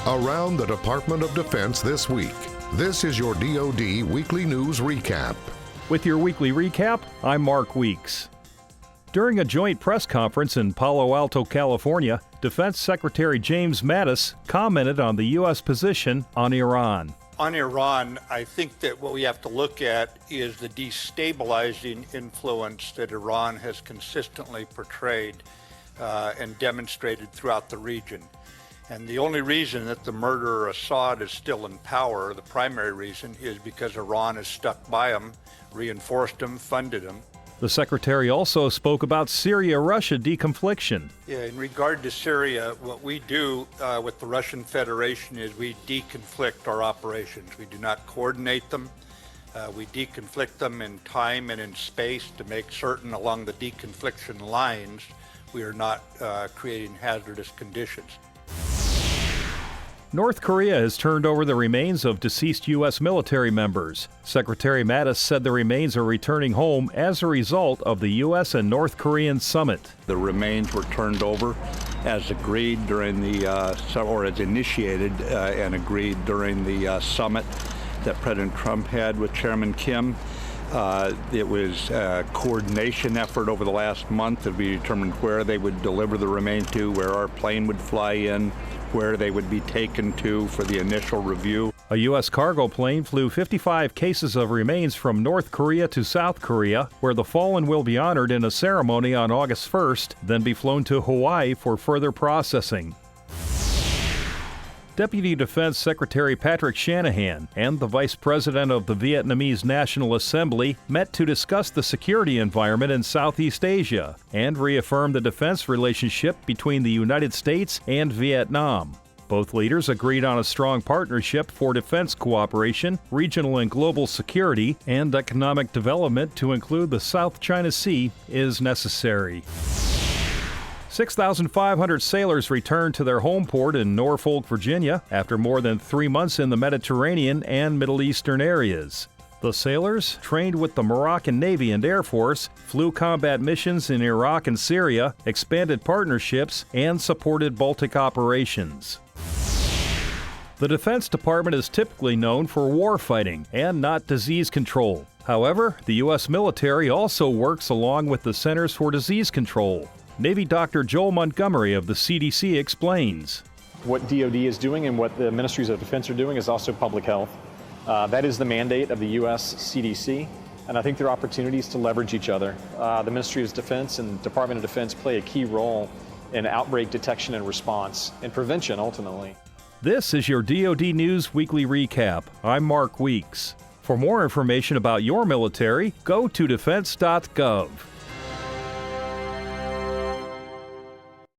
Around the Department of Defense this week. This is your DoD Weekly News Recap. With your weekly recap, I'm Mark Weeks. During a joint press conference in Palo Alto, California, Defense Secretary James Mattis commented on the U.S. position on Iran. On Iran, I think that what we have to look at is the destabilizing influence that Iran has consistently portrayed and demonstrated throughout the region. And the only reason that the murderer Assad is still in power, the primary reason, is because Iran has stuck by him, reinforced him, funded him. The Secretary also spoke about Syria-Russia deconfliction. Yeah, in regard to Syria, what we do with the Russian Federation is we deconflict our operations. We do not coordinate them. We deconflict them in time and in space to make certain along the deconfliction lines we are not creating hazardous conditions. North Korea has turned over the remains of deceased U.S. military members. Secretary Mattis said the remains are returning home as a result of the U.S. and North Korean summit. The remains were turned over as agreed during or as initiated and agreed during the summit that President Trump had with Chairman Kim. It was a coordination effort over the last month that we determined where they would deliver the remains to, where our plane would fly in, where they would be taken to for the initial review. A U.S. cargo plane flew 55 cases of remains from North Korea to South Korea, where the fallen will be honored in a ceremony on August 1st, then be flown to Hawaii for further processing. Deputy Defense Secretary Patrick Shanahan and the Vice President of the Vietnamese National Assembly met to discuss the security environment in Southeast Asia and reaffirm the defense relationship between the United States and Vietnam. Both leaders agreed on a strong partnership for defense cooperation, regional and global security, and economic development to include the South China Sea is necessary. 6,500 sailors returned to their home port in Norfolk, Virginia, after more than 3 months in the Mediterranean and Middle Eastern areas. The sailors, trained with the Moroccan Navy and Air Force, flew combat missions in Iraq and Syria, expanded partnerships, and supported Baltic operations. The Defense Department is typically known for warfighting and not disease control. However, the U.S. military also works along with the Centers for Disease Control. Navy Dr. Joel Montgomery of the CDC explains. What DoD is doing and what the Ministries of Defense are doing is also public health. That is the mandate of the U.S. CDC, and I think there are opportunities to leverage each other. The Ministry of Defense and Department of Defense play a key role in outbreak detection and response, and prevention ultimately. This is your DoD News Weekly Recap. I'm Mark Weeks. For more information about your military, go to defense.gov.